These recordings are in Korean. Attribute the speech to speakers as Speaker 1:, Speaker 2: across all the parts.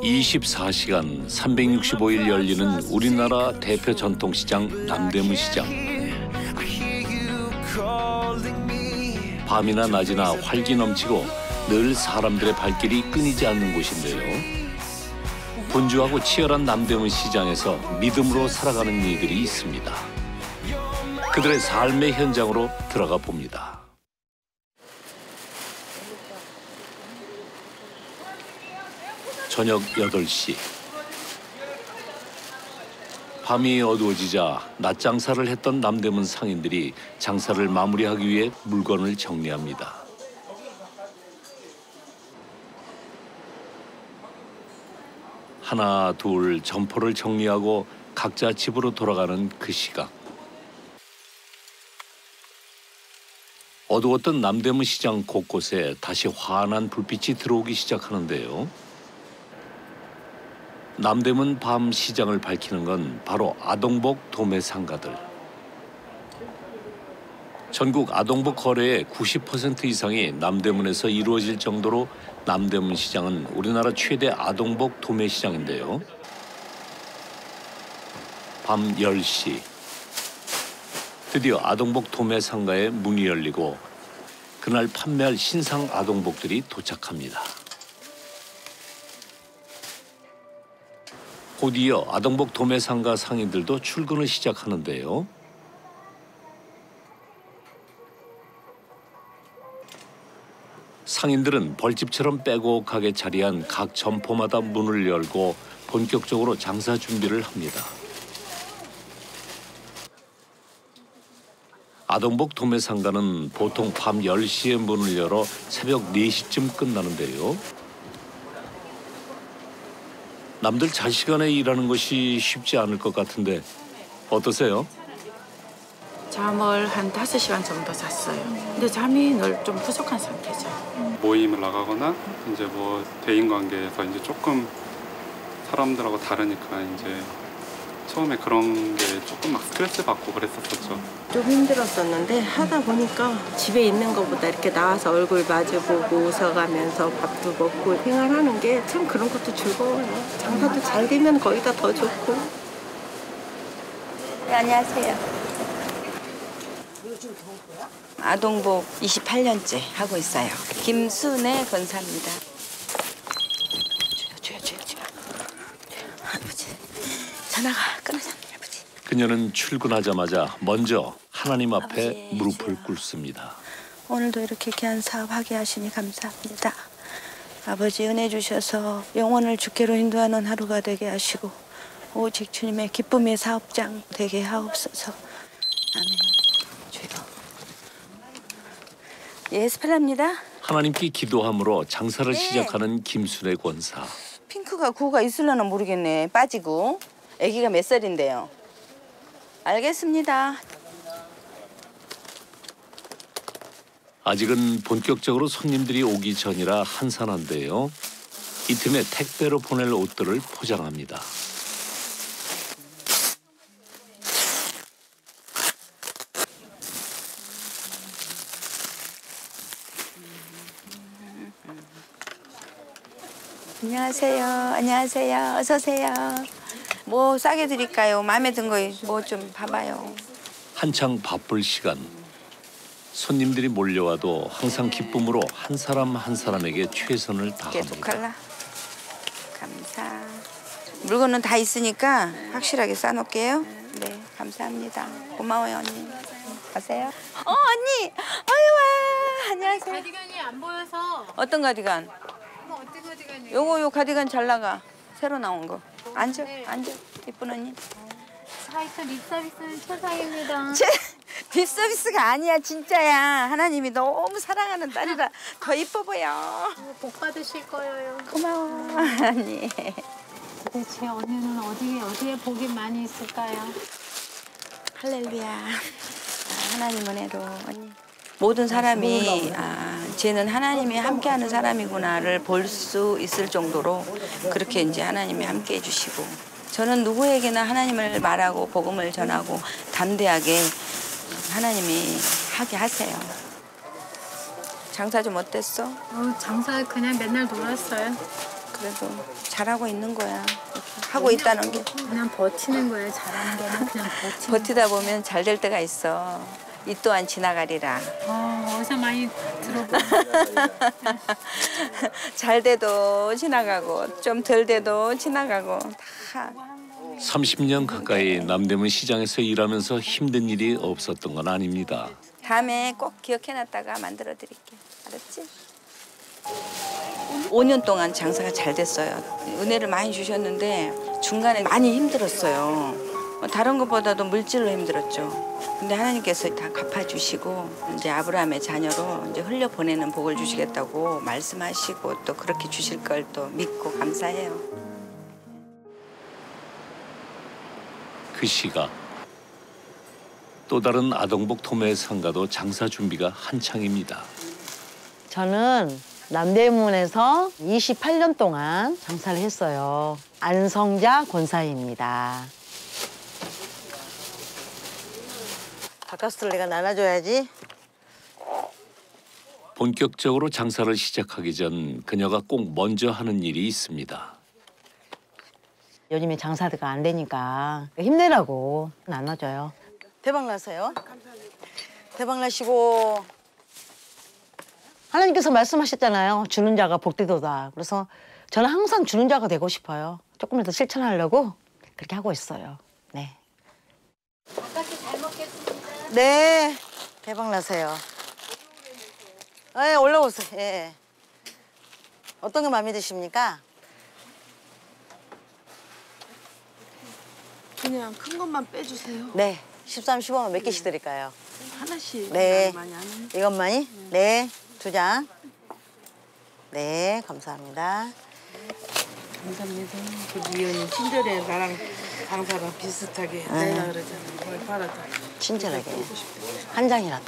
Speaker 1: 24시간 365일 열리는 우리나라 대표 전통시장 남대문 시장. 밤이나 낮이나 활기 넘치고 늘 사람들의 발길이 끊이지 않는 곳인데요. 분주하고 치열한 남대문 시장에서 믿음으로 살아가는 이들이 있습니다. 그들의 삶의 현장으로 들어가 봅니다. 저녁 8시. 밤이 어두워지자 낮 장사를 했던 남대문 상인들이 장사를 마무리하기 위해 물건을 정리합니다. 하나 둘 점포를 정리하고 각자 집으로 돌아가는 그 시각. 어두웠던 남대문 시장 곳곳에 다시 환한 불빛이 들어오기 시작하는데요. 남대문 밤 시장을 밝히는 건 바로 아동복 도매 상가들. 전국 아동복 거래의 90% 이상이 남대문에서 이루어질 정도로 남대문 시장은 우리나라 최대 아동복 도매 시장인데요. 밤 10시. 드디어 아동복 도매 상가의 문이 열리고 그날 판매할 신상 아동복들이 도착합니다. 곧 이어 아동복 도매 상가 상인들도 출근을 시작하는데요. 상인들은 벌집처럼 빼곡하게 자리한 각 점포마다 문을 열고 본격적으로 장사 준비를 합니다. 아동복 도매 상가는 보통 밤 10시에 문을 열어 새벽 4시쯤 끝나는데요. 남들 잘 시간에 일하는 것이 쉽지 않을 것 같은데 어떠세요?
Speaker 2: 잠을 한 5시간 정도 잤어요. 근데 잠이 늘 좀 부족한 상태죠.
Speaker 3: 모임을 나가거나 이제 뭐 대인 관계에서 이제 조금 사람들하고 다르니까 이제 처음에 그런 게 조금 막 스트레스 받고 그랬었죠.
Speaker 4: 좀 힘들었었는데 하다 보니까 집에 있는 것보다 이렇게 나와서 얼굴 마주보고 웃어가면서 밥도 먹고 생활하는 게 참 그런 것도 즐거워요. 장사도 잘 되면 거기다 더 좋고.
Speaker 5: 네, 안녕하세요. 아동복 28년째 하고 있어요. 김순애 권사입니다. 줘요. 아버지, 전화가 끊어졌네, 아버지.
Speaker 1: 그녀는 출근하자마자 먼저 하나님 앞에
Speaker 5: 아버지,
Speaker 1: 무릎을 꿇습니다.
Speaker 5: 오늘도 이렇게 귀한 사업 하게 하시니 감사합니다. 아버지 은혜 주셔서 영혼을 주께로 인도하는 하루가 되게 하시고 오직 주님의 기쁨의 사업장 되게 하옵소서. 아멘. 줘요. 예, 스펠라입니다.
Speaker 1: 하나님께 기도함으로 장사를
Speaker 5: 네.
Speaker 1: 시작하는 김순애 권사.
Speaker 5: 핑크가 구가 있으려나 모르겠네. 빠지고. 아기가 몇 살인데요? 알겠습니다.
Speaker 1: 아직은 본격적으로 손님들이 오기 전이라 한산한데요. 이 틈에 택배로 보낼 옷들을 포장합니다.
Speaker 5: 안녕하세요. 어서 오세요. 뭐 싸게 드릴까요? 마음에 든 거 뭐 좀 봐봐요.
Speaker 1: 한창 바쁠 시간. 손님들이 몰려와도 항상 기쁨으로 한 사람 한 사람에게 최선을
Speaker 5: 이게
Speaker 1: 다합니다.
Speaker 5: 두 칼라. 감사. 물건은 다 있으니까 확실하게 싸놓을게요. 네, 감사합니다. 고마워요, 언니. 가세요. 언니. 어유 와. 안녕하세요.
Speaker 6: 가디건이 안 보여서.
Speaker 5: 어떤 가디건?
Speaker 6: 어떤 가디건이에요?
Speaker 5: 요 가디건 잘 나가. 새로 나온 거. 앉아. 이쁜 언니.
Speaker 6: 사이트 립서비스는 최상입니다.
Speaker 5: 립서비스가 아니야, 진짜야. 하나님이 너무 사랑하는 딸이라 더 이뻐 보여.
Speaker 6: 복 받으실 거예요.
Speaker 5: 고마워, 언니.
Speaker 6: 도대체 언니는 어디에 복이 많이 있을까요?
Speaker 5: 할렐루야. 하나님 은혜로, 언니. 모든 사람이 쟤는 하나님이 함께하는 사람이구나를 볼 수 있을 정도로 그렇게 이제 하나님이 함께해 주시고, 저는 누구에게나 하나님을 말하고 복음을 전하고 담대하게 하나님이 하게 하세요. 장사 좀 어땠어?
Speaker 6: 장사 그냥 맨날 놀았어요.
Speaker 5: 그래도 잘하고 있는 거야. 하고 있다는 게.
Speaker 6: 그냥 버티는 거예요. 잘하는 거는 그냥 버티는.
Speaker 5: 버티다 보면 잘 될 때가 있어. 이 또한 지나가리라.
Speaker 6: 어디서 많이 들어보고.
Speaker 5: 잘 돼도 지나가고 좀 덜 돼도 지나가고 다.
Speaker 1: 30년 가까이 남대문 시장에서 일하면서 힘든 일이 없었던 건 아닙니다.
Speaker 5: 다음에 꼭 기억해놨다가 만들어 드릴게. 알았지? 5년 동안 장사가 잘 됐어요. 은혜를 많이 주셨는데 중간에 많이 힘들었어요. 다른 것보다도 물질로 힘들었죠. 근데 하나님께서 다 갚아주시고 이제 아브라함의 자녀로 이제 흘려보내는 복을 주시겠다고 말씀하시고 또 그렇게 주실 걸 또 믿고 감사해요.
Speaker 1: 그 시각 또 다른 아동복 도매 상가도 장사 준비가 한창입니다.
Speaker 7: 저는 남대문에서 28년 동안 장사를 했어요. 안성자 권사입니다. 바카스를 내가 나눠줘야지.
Speaker 1: 본격적으로 장사를 시작하기 전 그녀가 꼭 먼저 하는 일이 있습니다.
Speaker 7: 요즘에 장사가 안 되니까 힘내라고 나눠줘요. 대박 나세요. 대박 나시고. 하나님께서 말씀하셨잖아요. 주는 자가 복되도다. 그래서 저는 항상 주는 자가 되고 싶어요. 조금이라도 실천하려고 그렇게 하고 있어요. 네.
Speaker 6: 바깥에 잘 먹겠습니다.
Speaker 7: 네. 대박 나세요. 네, 올라오세요. 예. 어떤 게 마음에 드십니까?
Speaker 2: 그냥 큰 것만 빼주세요.
Speaker 7: 네. 13, 15만 몇 개씩 드릴까요?
Speaker 2: 하나씩.
Speaker 7: 네.
Speaker 2: 많이 안 하는.
Speaker 7: 이것만이? 네. 2장. 네. 감사합니다.
Speaker 8: 감사합니다. 우리 위원님 친절해. 나랑 장사랑 비슷하게 내가 그러잖아. 뭘 팔아도.
Speaker 7: 친절하게. 한 장이라도.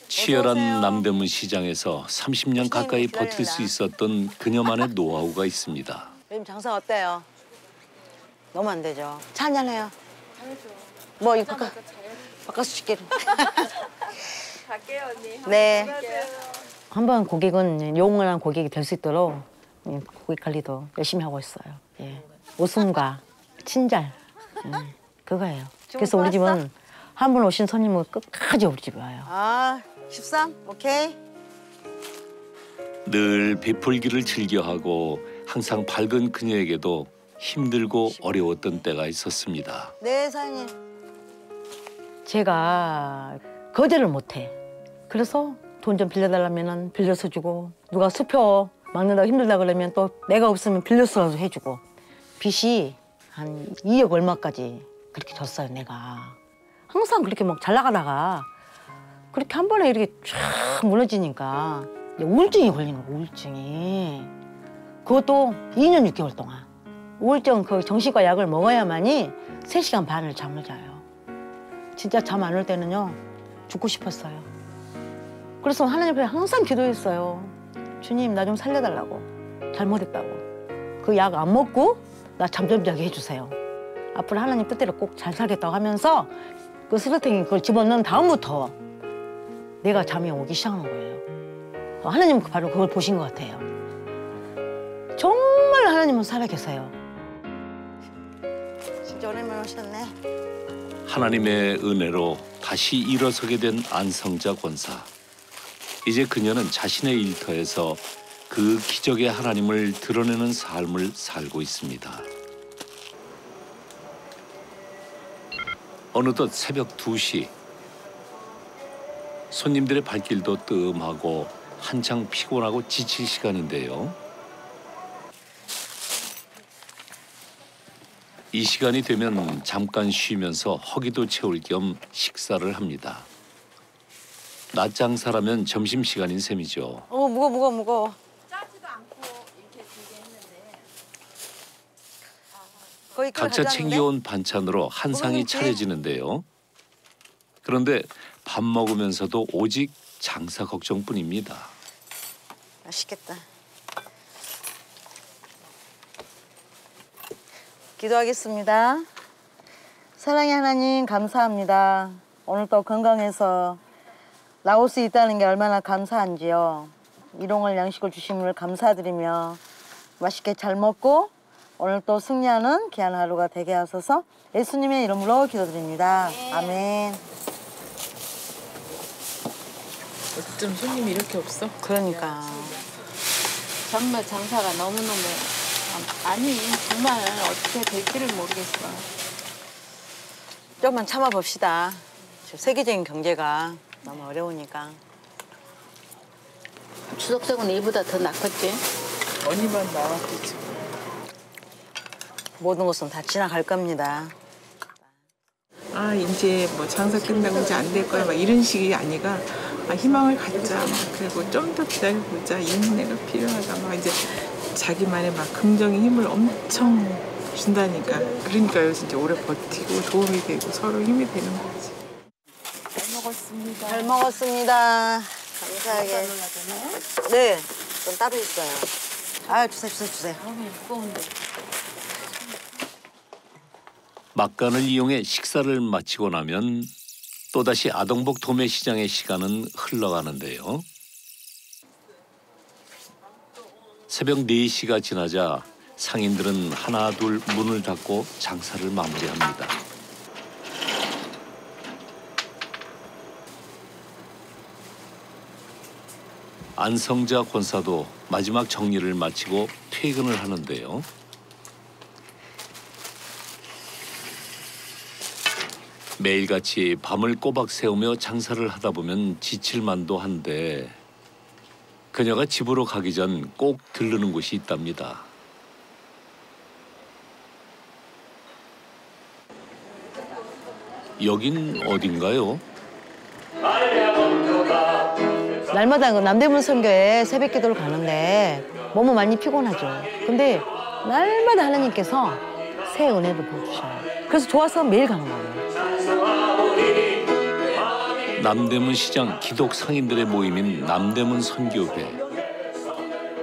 Speaker 1: 치열한 남대문 시장에서 30년 가까이
Speaker 7: 기다립니다.
Speaker 1: 버틸 수 있었던 그녀만의 노하우가 있습니다.
Speaker 7: 요즘 장사 어때요? 너무 안 되죠. 차 한잔해요. 뭐 이거 바꿔서 줄게.
Speaker 5: 갈게요 언니.
Speaker 7: 네. 한번 고객은 용감한 고객이 될 수 있도록 고객 관리도 열심히 하고 있어요. 예. 웃음과 친절. 그거예요. 그래서 우리 집은 한 번 오신 손님은 끝까지 우리 집에 와요. 아, 13? 오케이.
Speaker 1: 늘 베풀기를 즐겨하고 항상 밝은 그녀에게도 힘들고 어려웠던 때가 있었습니다.
Speaker 7: 네, 사장님. 제가 거절을 못해. 그래서 돈 좀 빌려달라면 빌려서 주고 누가 수표 막는다고 힘들다 그러면 또 내가 없으면 빌려서라도 해주고 빚이 한 2억 얼마까지 그렇게 졌어요, 내가. 항상 그렇게 막 잘 나가다가 그렇게 한 번에 이렇게 쫙 무너지니까 우울증이 걸리는 거예요, 우울증이. 그것도 2년 6개월 동안. 우울증 그 정신과 약을 먹어야만이 3시간 반을 잠을 자요. 진짜 잠 안 올 때는요, 죽고 싶었어요. 그래서 하나님 앞에 항상 기도했어요. 주님, 나 좀 살려달라고. 잘못했다고. 그 약 안 먹고 나 잠 좀 자게 해주세요. 앞으로 하나님 뜻대로 꼭 잘 살겠다고 하면서 그 스르탱이 그걸 집어넣은 다음부터 내가 잠이 오기 시작한 거예요. 하나님은 바로 그걸 보신 것 같아요. 정말 하나님은 살아계세요. 진짜 오랜만에 오셨네.
Speaker 1: 하나님의 은혜로 다시 일어서게 된 안성자 권사. 이제 그녀는 자신의 일터에서 그 기적의 하나님을 드러내는 삶을 살고 있습니다. 어느덧 새벽 2시. 손님들의 발길도 뜸하고 한창 피곤하고 지칠 시간인데요. 이 시간이 되면 잠깐 쉬면서 허기도 채울 겸 식사를 합니다. 낮 장사라면 점심시간인 셈이죠.
Speaker 7: 무거워.
Speaker 5: 짜지도 않고 이렇게 들게 했는데.
Speaker 7: 거의
Speaker 1: 각자
Speaker 7: 가져왔는데?
Speaker 1: 챙겨온 반찬으로 한 상이
Speaker 7: 먹을게.
Speaker 1: 차려지는데요. 그런데 밥 먹으면서도 오직 장사 걱정뿐입니다.
Speaker 7: 맛있겠다. 기도하겠습니다. 사랑의 하나님 감사합니다. 오늘 또 건강해서 나올 수 있다는 게 얼마나 감사한지요. 일용할 양식을 주심을 감사드리며 맛있게 잘 먹고 오늘 또 승리하는 귀한 하루가 되게 하소서 예수님의 이름으로 기도드립니다. 아멘.
Speaker 8: 어쩜 손님이 이렇게 없어?
Speaker 7: 그러니까.
Speaker 2: 정말 장사가 너무너무 아니 정말 어떻게 될지를 모르겠어.
Speaker 7: 조금만 참아봅시다. 세계적인 경제가 너무 어려우니까.
Speaker 2: 추석성은 이보다 더 낫겠지?
Speaker 8: 언니만 나왔겠지.
Speaker 7: 모든 것은 다 지나갈 겁니다.
Speaker 8: 아 이제 뭐 장사 끝나고 이제 안 될 거야 막 이런 식이 아니라 희망을 갖자. 그리고 좀 더 기다려보자. 인내가 필요하다. 막 이제 자기만의 막 긍정의 힘을 엄청 준다니까. 그러니까 여기서 이제 오래 버티고 도움이 되고 서로 힘이 되는 거지. 잘 먹었습니다.
Speaker 7: 잘 먹었습니다. 감사하게. 네, 좀 따로 있어요. 아, 주세요.
Speaker 2: 무거운데.
Speaker 1: 막간을 이용해 식사를 마치고 나면 또다시 아동복 도매시장의 시간은 흘러가는데요. 새벽 4시가 지나자 상인들은 하나 둘 문을 닫고 장사를 마무리합니다. 안성자 권사도 마지막 정리를 마치고 퇴근을 하는데요. 매일같이 밤을 꼬박 새우며 장사를 하다 보면 지칠 만도 한데 그녀가 집으로 가기 전 꼭 들르는 곳이 있답니다. 여긴 어딘가요?
Speaker 7: 날마다 그 남대문 선교에 새벽 기도를 가는데 몸은 많이 피곤하죠. 근데 날마다 하나님께서 새 은혜를 부어주셔요. 그래서 좋아서 매일 가는 거예요.
Speaker 1: 남대문 시장 기독 상인들의 모임인 남대문 선교회.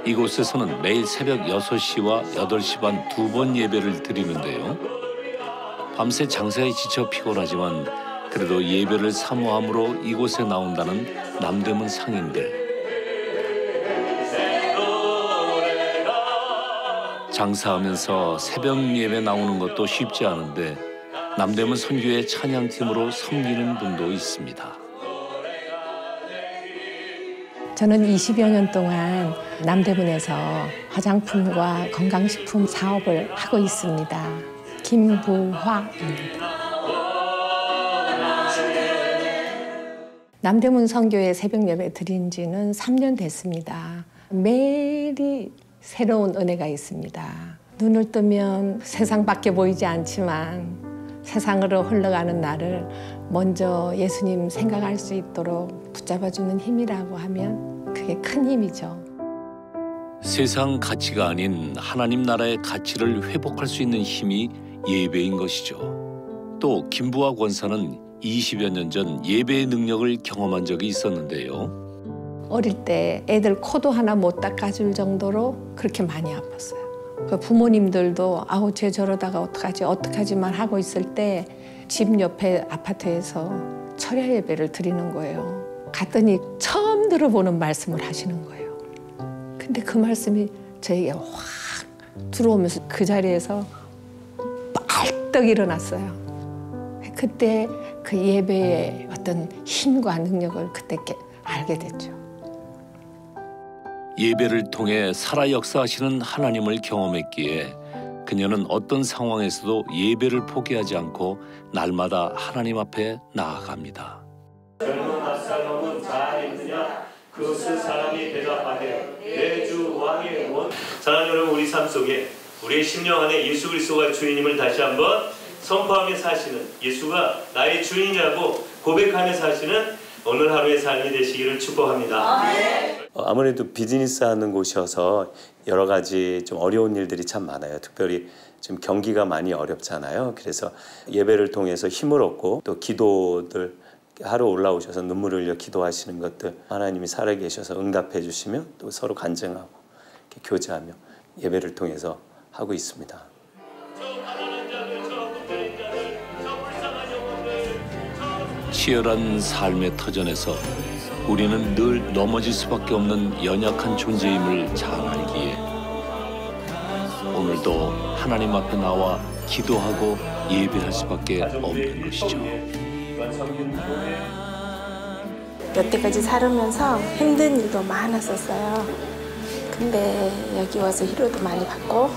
Speaker 1: 이곳에서는 매일 새벽 6시와 8시 반 2번 예배를 드리는데요. 밤새 장사에 지쳐 피곤하지만 그래도 예배를 사모함으로 이곳에 나온다는 남대문 상인들. 장사하면서 새벽 예배 나오는 것도 쉽지 않은데 남대문 선교회 찬양팀으로 섬기는 분도 있습니다.
Speaker 9: 저는 20여 년 동안 남대문에서 화장품과 건강식품 사업을 하고 있습니다. 김부화입니다. 남대문 선교회 새벽 예배 드린 지는 3년 됐습니다. 매일이 새로운 은혜가 있습니다. 눈을 뜨면 세상밖에 보이지 않지만 세상으로 흘러가는 나를 먼저 예수님 생각할 수 있도록 붙잡아주는 힘이라고 하면 그게 큰 힘이죠.
Speaker 1: 세상 가치가 아닌 하나님 나라의 가치를 회복할 수 있는 힘이 예배인 것이죠. 또 김부화 권사는 20여 년 전 예배의 능력을 경험한 적이 있었는데요.
Speaker 9: 어릴 때 애들 코도 하나 못 닦아줄 정도로 그렇게 많이 아팠어요. 그 부모님들도 아우 쟤 저러다가 어떡하지만 하고 있을 때 집 옆에 아파트에서 철야 예배를 드리는 거예요. 갔더니 처음 들어보는 말씀을 하시는 거예요. 근데 그 말씀이 저에게 확 들어오면서 그 자리에서 벌떡 일어났어요. 그때 그 예배의 어떤 힘과 능력을 그때 알게 됐죠.
Speaker 1: 예배를 통해 살아 역사하시는 하나님을 경험했기에 그녀는 어떤 상황에서도 예배를 포기하지 않고 날마다 하나님 앞에 나아갑니다.
Speaker 10: 젊은 압살롬은 잘했느냐? 그것을 사람이 대답하되 내 주 왕의 원. 사랑하는 여러분, 우리 삶 속에 우리의 심령 안에 예수 그리스도가 주인임을 다시 한번 선포하며 사시는, 예수가 나의 주인이라고 고백하며 사시는 오늘 하루의 삶이 되시기를 축복합니다.
Speaker 11: 아무래도 비즈니스 하는 곳이어서 여러 가지 좀 어려운 일들이 참 많아요. 특별히 지금 경기가 많이 어렵잖아요. 그래서 예배를 통해서 힘을 얻고 또 기도들 하루 올라오셔서 눈물을 흘려 기도하시는 것들 하나님이 살아계셔서 응답해 주시며 또 서로 간증하고 이렇게 교제하며 예배를 통해서 하고 있습니다.
Speaker 1: 치열한 삶의 터전에서 우리는 늘 넘어질 수밖에 없는 연약한 존재임을 잘 알기에 오늘도 하나님 앞에 나와 기도하고 예배할 수밖에 없는 것이죠.
Speaker 12: 여태까지 살으면서 힘든 일도 많았었어요. 근데 여기 와서 위로도 많이 받고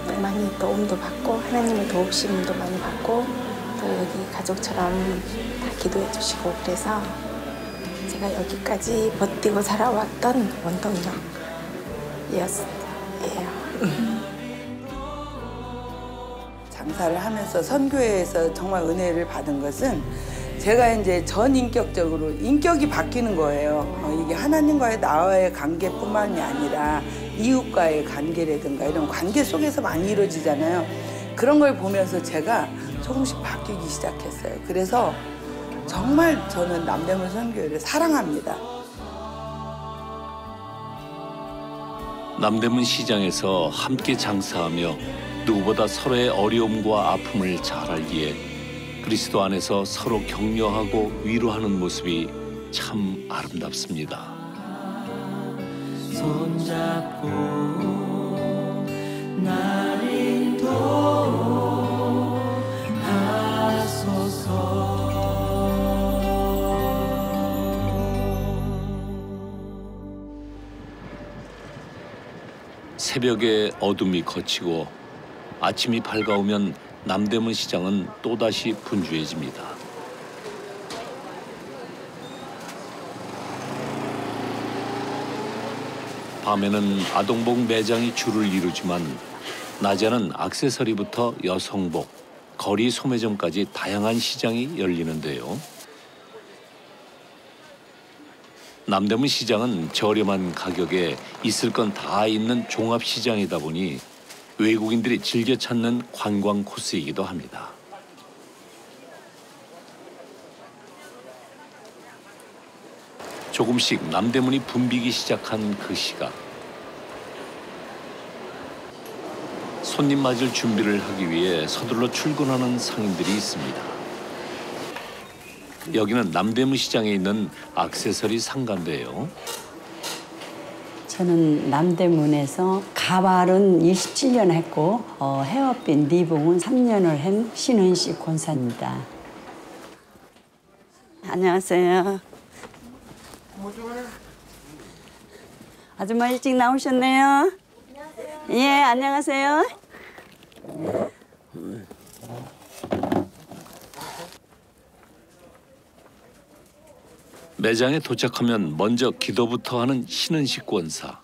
Speaker 12: 또 많이 도움도 받고 하나님의 도우심도 많이 받고 또 여기 가족처럼 다 기도해 주시고 그래서 제가 여기까지 버티고 살아왔던 원동력이었어요.
Speaker 13: 장사를 하면서 선교회에서 정말 은혜를 받은 것은 제가 이제 전인격적으로 인격이 바뀌는 거예요. 이게 하나님과의 나와의 관계뿐만이 아니라 이웃과의 관계라든가 이런 관계 속에서 많이 이루어지잖아요. 그런 걸 보면서 제가 조금씩 바뀌기 시작했어요. 그래서 정말 저는 남대문 선교회를 사랑합니다.
Speaker 1: 남대문 시장에서 함께 장사하며 누구보다 서로의 어려움과 아픔을 잘 알기에 그리스도 안에서 서로 격려하고 위로하는 모습이 참 아름답습니다.
Speaker 14: 손잡고 날 인도하소서.
Speaker 1: 새벽에 어둠이 걷히고 아침이 밝아오면 남대문 시장은 또다시 분주해집니다. 밤에는 아동복 매장이 줄을 이루지만 낮에는 액세서리부터 여성복, 거리 소매점까지 다양한 시장이 열리는데요. 남대문 시장은 저렴한 가격에 있을 건 다 있는 종합시장이다 보니 외국인들이 즐겨 찾는 관광 코스이기도 합니다. 조금씩 남대문이 붐비기 시작한 그 시각. 손님 맞을 준비를 하기 위해 서둘러 출근하는 상인들이 있습니다. 여기는 남대문 시장에 있는 액세서리 상가인데요.
Speaker 15: 저는 남대문에서 가발은 27년 했고 헤어핀, 리봉은 3년을 한 신은식 권사입니다. 안녕하세요. 아줌마 일찍 나오셨네요. 예, 안녕하세요.
Speaker 1: 매장에 도착하면 먼저 기도부터 하는 신은식 권사.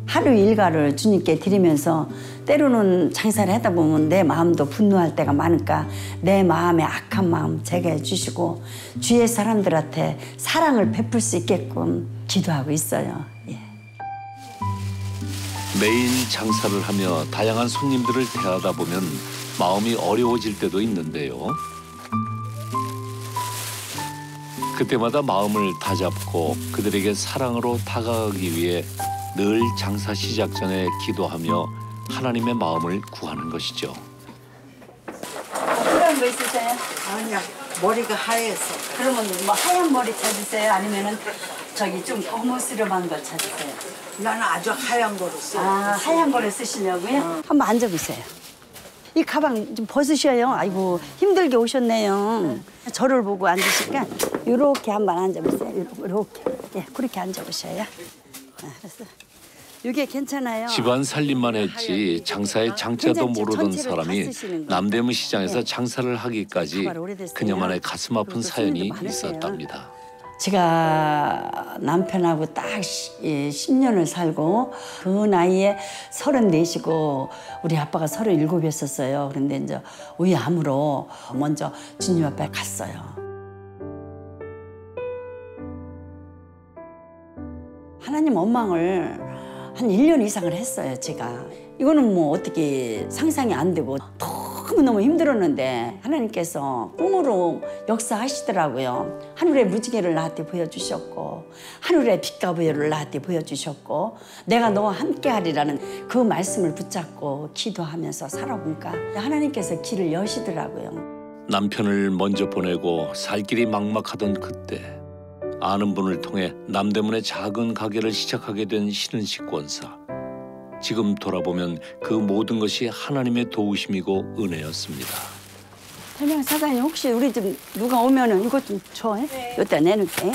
Speaker 15: 하루 일과를 주님께 드리면서 때로는 장사를 하다 보면 내 마음도 분노할 때가 많으니까 내 마음의 악한 마음 제거해 주시고 주위의 사람들한테 사랑을 베풀 수 있게끔 기도하고 있어요. 예.
Speaker 1: 매일 장사를 하며 다양한 손님들을 대하다 보면 마음이 어려워질 때도 있는데요. 그때마다 마음을 다잡고 그들에게 사랑으로 다가가기 위해 늘 장사 시작 전에 기도하며 하나님의 마음을 구하는 것이죠.
Speaker 15: 필요한 거 있으세요?
Speaker 16: 아니야, 머리가 하얘서.
Speaker 15: 그러면 뭐 하얀 머리 찾으세요? 아니면은 저기 좀 고무스름한 거 찾으세요?
Speaker 16: 나는 아주 하얀 거로 써.
Speaker 15: 아, 하얀 거를 쓰시려고요? 한번 앉아보세요. 이 가방 좀 벗으셔요. 아이고 힘들게 오셨네요. 저를 보고 앉으시니까 이렇게 한번 앉아보세요. 이렇게. 예, 그렇게 앉아보셔요. 알았어. 이게 괜찮아요.
Speaker 1: 집안 살림만 했지 장사의 장자도 모르던 사람이 남대문 시장에서 장사를 하기까지 그녀만의 가슴 아픈 사연이 있었답니다.
Speaker 15: 제가 남편하고 딱 10년을 살고 그 나이에 34이고 우리 아빠가 37이었어요. 그런데 이제 의암으로 먼저 주님 앞에 갔어요. 하나님 원망을 한 1년 이상을 했어요, 제가. 이거는 뭐 어떻게 상상이 안 되고 너무너무 힘들었는데 하나님께서 꿈으로 역사하시더라고요. 하늘의 무지개를 나한테 보여주셨고 하늘의 빛과 부여를 나한테 보여주셨고 내가 너와 함께하리라는 그 말씀을 붙잡고 기도하면서 살아보니까 하나님께서 길을 여시더라고요.
Speaker 1: 남편을 먼저 보내고 살 길이 막막하던 그때 아는 분을 통해 남대문의 작은 가게를 시작하게 된 신은식 권사. 지금 돌아보면 그 모든 것이 하나님의 도우심이고 은혜였습니다.
Speaker 15: 설명 사장님 혹시 우리 집 누가 오면은 이것 좀 줘. 여기다 내놓게.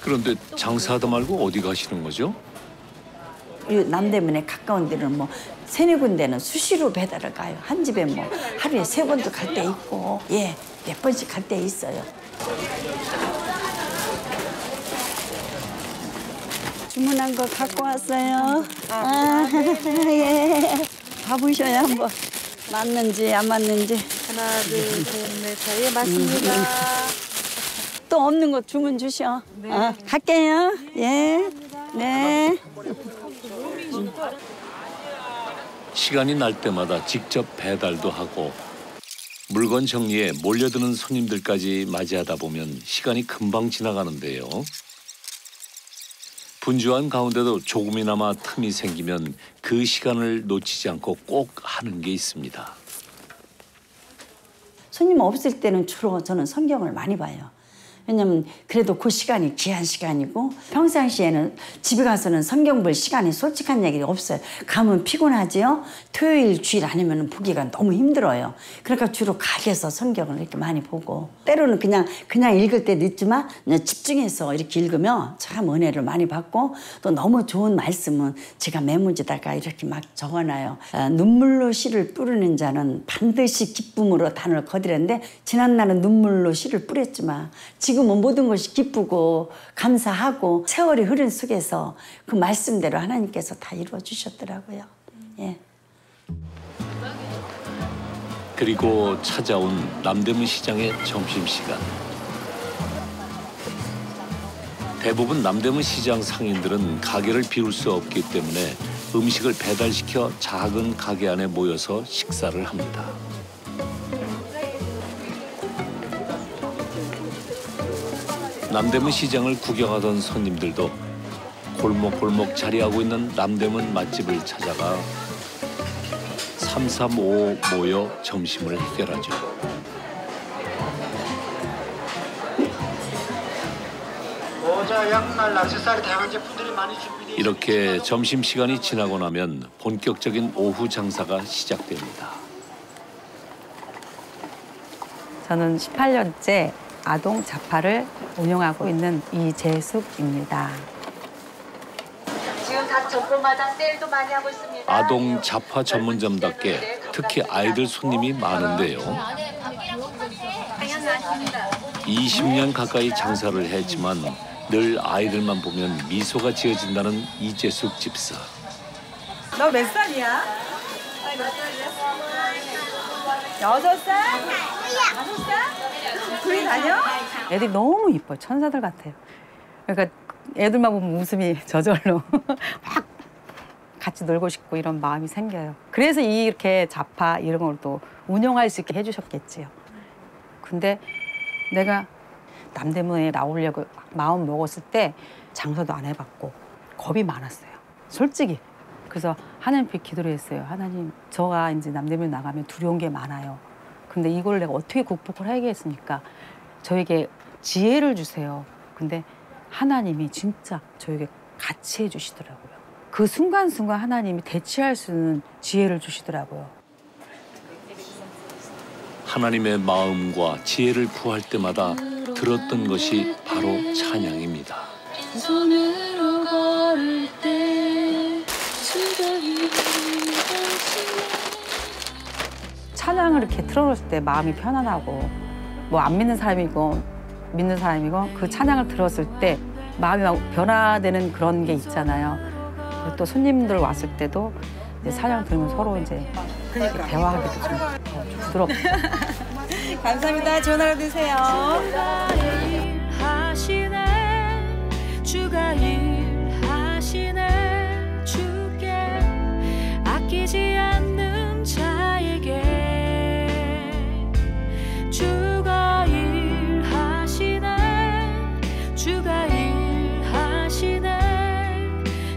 Speaker 1: 그런데 장사하다 말고 어디 가시는 거죠?
Speaker 15: 이 남대문에 가까운 데는 뭐 세네 군데는 수시로 배달을 가요. 한 집에 뭐 하루에 3번도 갈 때 있고 예, 몇 번씩 갈 때 있어요. 주문한 거 갖고 왔어요. 예. 봐보셔요 한번 맞는지 안 맞는지.
Speaker 5: 하나, 둘, 셋, 넷, 예, 맞습니다.
Speaker 15: 또 없는 거 주문 주셔. 네. 갈게요. 예. 네.
Speaker 1: 시간이 날 때마다 직접 배달도 하고 물건 정리에 몰려드는 손님들까지 맞이하다 보면 시간이 금방 지나가는데요. 분주한 가운데도 조금이나마 틈이 생기면 그 시간을 놓치지 않고 꼭 하는 게 있습니다.
Speaker 15: 손님 없을 때는 주로 저는 성경을 많이 봐요. 왜냐면 그래도 그 시간이 귀한 시간이고 평상시에는 집에 가서는 성경 볼 시간이 솔직한 얘기 없어요. 가면 피곤하지요. 토요일 주일 아니면 보기가 너무 힘들어요. 그러니까 주로 가게에서 성경을 이렇게 많이 보고 때로는 그냥 읽을 때도 있지만 그냥 집중해서 이렇게 읽으면 참 은혜를 많이 받고 또 너무 좋은 말씀은 제가 메모지다가 이렇게 막 적어놔요. 눈물로 씨를 뿌리는 자는 반드시 기쁨으로 단을 거두려는데 지난날은 눈물로 씨를 뿌렸지만 지금은 모든 것이 기쁘고 감사하고 세월이 흐른 속에서 그 말씀대로 하나님께서 다 이루어 주셨더라고요. 예.
Speaker 1: 그리고 찾아온 남대문 시장의 점심시간. 대부분 남대문 시장 상인들은 가게를 비울 수 없기 때문에 음식을 배달시켜 작은 가게 안에 모여서 식사를 합니다. 남대문 시장을 구경하던 손님들도 골목골목 자리하고 있는 남대문 맛집을 찾아가 335 모여 점심을 해결하죠.
Speaker 17: 모자, 양말, 액세서리 다양한 제품들이 많이 준비되어
Speaker 1: 이렇게 점심시간이 지나고 나면 본격적인 오후 장사가 시작됩니다.
Speaker 18: 저는 18년째 아동 자파를 운영하고 있는 이재숙입니다.
Speaker 19: 지금 각 점포마다 세일도 많이 하고 있습니다.
Speaker 1: 아동 자파 전문점답게 특히 아이들 손님이 많은데요. 20년 가까이 장사를 했지만 늘 아이들만 보면 미소가 지어진다는 이재숙 집사.
Speaker 20: 너 몇 살이야? 6살? 5살? 둘이 다녀?
Speaker 18: 애들이 너무 이뻐요. 천사들 같아요. 그러니까 애들만 보면 웃음이 저절로 막 같이 놀고 싶고 이런 마음이 생겨요. 그래서 이렇게 자파 이런 걸 또 운영할 수 있게 해주셨겠지요. 근데 내가 남대문에 나오려고 마음 먹었을 때 장사도 안 해봤고 겁이 많았어요. 솔직히. 그래서 하나님께 기도를 했어요. 하나님, 저가 이제 남대문 나가면 두려운 게 많아요. 근데 이걸 내가 어떻게 극복을 해야겠습니까? 저에게 지혜를 주세요. 근데 하나님이 진짜 저에게 같이 해주시더라고요. 그 순간순간 하나님이 대치할 수 있는 지혜를 주시더라고요.
Speaker 1: 하나님의 마음과 지혜를 구할 때마다 들었던 것이 바로 찬양입니다.
Speaker 14: 손으로 걸을 때
Speaker 18: 찬양을 이렇게 틀어놓을 때 마음이 편안하고 뭐 안 믿는 사람이고 믿는 사람이고 그 찬양을 들었을 때 마음이 막 변화되는 그런 게 있잖아요. 그리고 또 손님들 왔을 때도 이제 찬양 들으면 서로 이제 대화하기도 좀 부드럽고.
Speaker 20: 감사합니다. 좋은 하루 되세요.
Speaker 14: 주가 일하시네 주께 아끼지 않는 자에게 주가 일하시네 주가 일하시네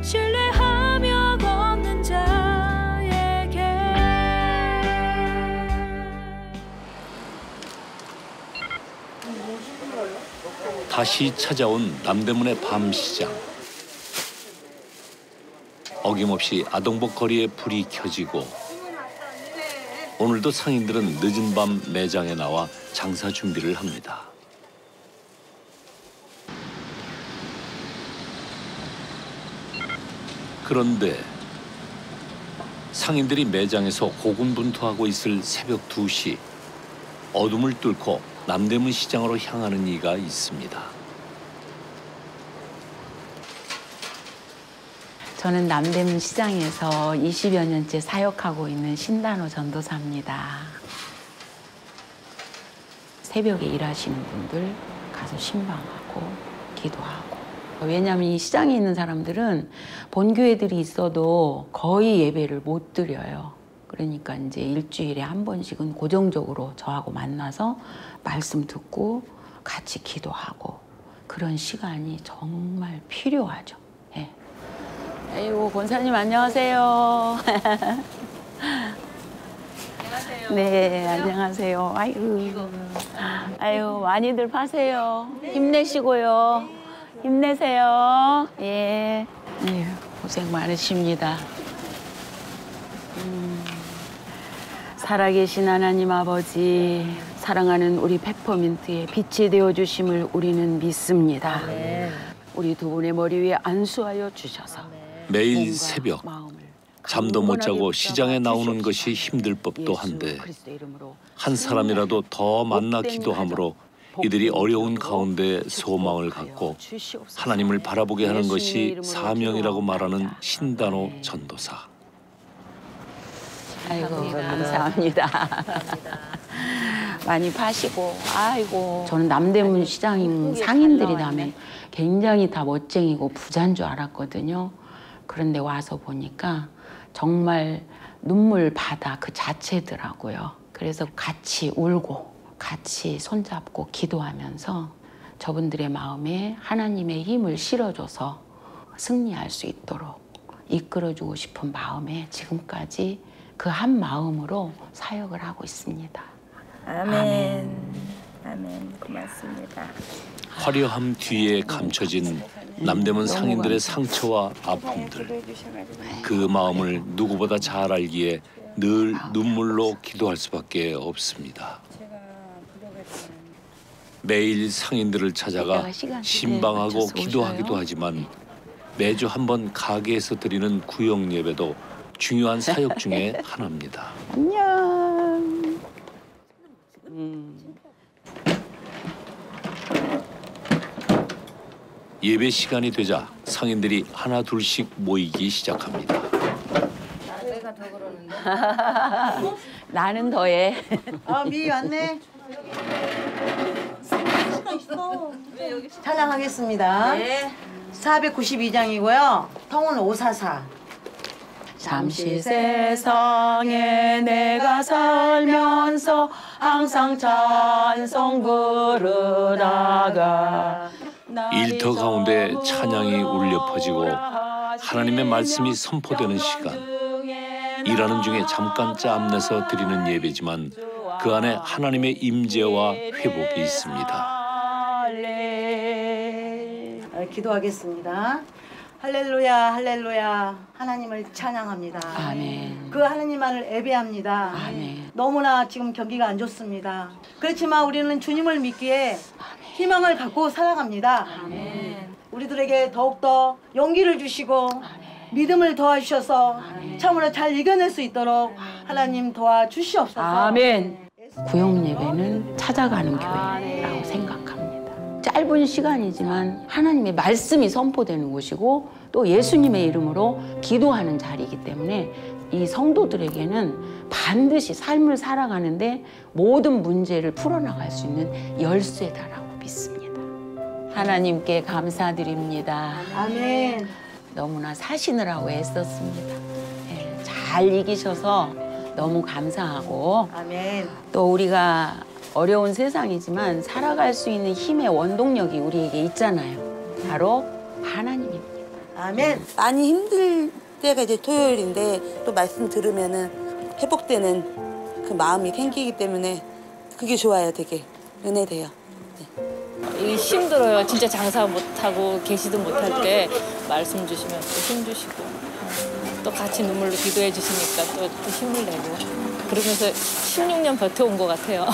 Speaker 14: 신뢰하며 걷는 자에게
Speaker 1: 다시 찾아온 남대문의 밤시장. 어김없이 아동복 거리에 불이 켜지고 오늘도 상인들은 늦은 밤 매장에 나와 장사 준비를 합니다. 그런데 상인들이 매장에서 고군분투하고 있을 새벽 2시, 어둠을 뚫고 남대문 시장으로 향하는 이가 있습니다.
Speaker 2: 저는 남대문 시장에서 20여 년째 사역하고 있는 신단호 전도사입니다. 새벽에 일하시는 분들 가서 신방하고 기도하고. 왜냐하면 이 시장에 있는 사람들은 본교회들이 있어도 거의 예배를 못 드려요. 그러니까 이제 일주일에 한 번씩은 고정적으로 저하고 만나서 말씀 듣고 같이 기도하고 그런 시간이 정말 필요하죠. 예. 아이고, 권사님 안녕하세요. 안녕하세요. 네, 안녕하세요. 아유, 많이들 파세요. 힘내시고요. 힘내세요. 예. 고생 많으십니다. 살아계신 하나님 아버지, 사랑하는 우리 페퍼민트의 빛이 되어주심을 우리는 믿습니다. 우리 두 분의 머리 위에 안수하여 주셔서
Speaker 1: 매일 새벽 잠도 못 자고 시장에 나오는 것이 힘들 법도 한데 한 사람이라도 더 만나 기도함으로 이들이 어려운 가운데 소망을 갖고 하나님을 바라보게 하는 것이 사명이라고 말하는 신단호 전도사.
Speaker 2: 아이고, 감사합니다. 많이 파시고, 아이고. 저는 남대문 시장 상인들이 다면 굉장히 다 멋쟁이고 부자인 줄 알았거든요. 그런데 와서 보니까 정말 눈물 바다 그 자체더라고요. 그래서 같이 울고 같이 손잡고 기도하면서 저분들의 마음에 하나님의 힘을 실어줘서 승리할 수 있도록 이끌어주고 싶은 마음에 지금까지 그 한 마음으로 사역을 하고 있습니다.
Speaker 12: 아멘. 아멘. 고맙습니다.
Speaker 1: 화려함 뒤에 감춰진 남대문 상인들의 상처와 아픔들. 그 마음을 누구보다 잘 알기에 늘 눈물로 기도할 수밖에 없습니다. 매일 상인들을 찾아가 신방하고 기도하기도 하지만 매주 한 번 가게에서 드리는 구역 예배도 중요한 사역 중에 하나입니다.
Speaker 2: 안녕.
Speaker 1: 예배 시간이 되자 상인들이 하나 둘씩 모이기 시작합니다.
Speaker 7: 내가 더 그러는데.
Speaker 2: 나는 더해.
Speaker 7: 미 왔네. 찬양하겠습니다.
Speaker 2: 네.
Speaker 7: 492장이고요. 통은 544.
Speaker 2: 잠시 세상에 내가 살면서 항상 찬송 부르다가
Speaker 1: 일터 가운데 찬양이 울려 퍼지고 하나님의 말씀이 선포되는 시간. 일하는 중에 잠깐 짬내서 드리는 예배지만 그 안에 하나님의 임재와 회복이 있습니다.
Speaker 7: 기도하겠습니다. 할렐루야, 할렐루야. 하나님을 찬양합니다.
Speaker 2: 아멘.
Speaker 7: 그 하나님만을 예배합니다.
Speaker 2: 아멘.
Speaker 7: 너무나 지금 경기가 안 좋습니다. 그렇지만 우리는 주님을 믿기에 희망을 갖고 살아갑니다.
Speaker 2: 아멘.
Speaker 7: 우리들에게 더욱더 용기를 주시고 믿음을 도와주셔서 참으로 잘 이겨낼 수 있도록 하나님 도와주시옵소서.
Speaker 2: 아멘. 구역 예배는 찾아가는 교회라고 생각합니다. 짧은 시간이지만 하나님의 말씀이 선포되는 곳이고 또 예수님의 이름으로 기도하는 자리이기 때문에 이 성도들에게는 반드시 삶을 살아가는데 모든 문제를 풀어나갈 수 있는 열쇠다라고 믿습니다. 하나님께 감사드립니다.
Speaker 7: 아멘.
Speaker 2: 너무나 사시느라고 애썼습니다. 네, 잘 이기셔서 너무 감사하고
Speaker 7: 아멘.
Speaker 2: 또 우리가 어려운 세상이지만 살아갈 수 있는 힘의 원동력이 우리에게 있잖아요. 바로 하나님입니다.
Speaker 7: 아멘.
Speaker 21: 많이 힘들 때가 이제 토요일인데 또 말씀 들으면은 회복되는 그 마음이 생기기 때문에 그게 좋아요. 되게 은혜돼요. 네.
Speaker 3: 힘들어요. 진짜 장사 못하고 계시도 못할 때 말씀 주시면 또 힘 주시고 또 같이 눈물로 기도해 주시니까 또 힘을 내고 그러면서 16년 버텨온 것 같아요.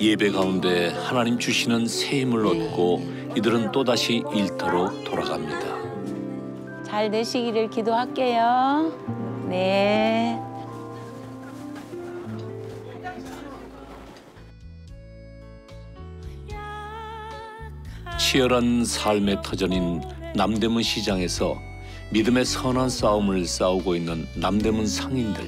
Speaker 1: 예배 가운데 하나님 주시는 새 힘을 얻고 이들은 또다시 일터로 돌아갑니다.
Speaker 2: 잘 되시기를 기도할게요. 네.
Speaker 1: 치열한 삶의 터전인 남대문 시장에서 믿음의 선한 싸움을 싸우고 있는 남대문 상인들.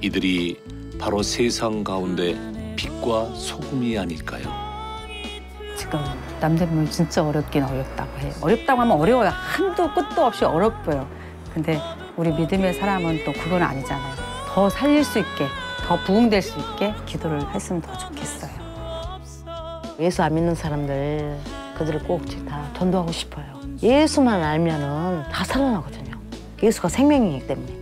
Speaker 1: 이들이 바로 세상 가운데 빛과 소금이 아닐까요?
Speaker 18: 지금 남대문이 진짜 어렵긴 어렵다고 해요. 어렵다고 하면 어려워요. 한도 끝도 없이 어렵고요. 근데 우리 믿음의 사람은 또 그건 아니잖아요. 더 살릴 수 있게, 더 부흥될 수 있게 기도를 했으면 더 좋겠어요.
Speaker 7: 예수 안 믿는 사람들 그들을 꼭 다 전도하고 싶어요. 예수만 알면은 다 살아나거든요. 예수가 생명이기 때문에.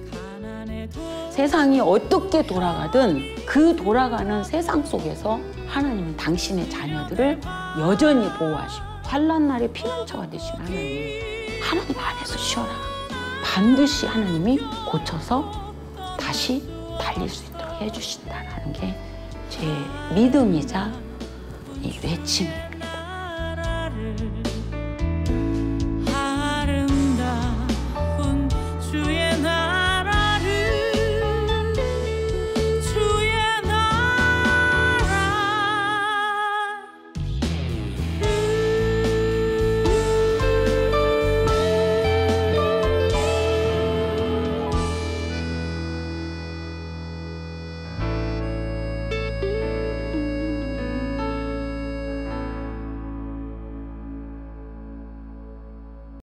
Speaker 2: 세상이 어떻게 돌아가든 그 돌아가는 세상 속에서 하나님은 당신의 자녀들을 여전히 보호하시고 환난 날에 피난처가 되신 하나님 안에서 쉬어라. 반드시 하나님이 고쳐서 다시 달릴 수 있도록 해주신다는 게 제 믿음이자 이 외침이에요.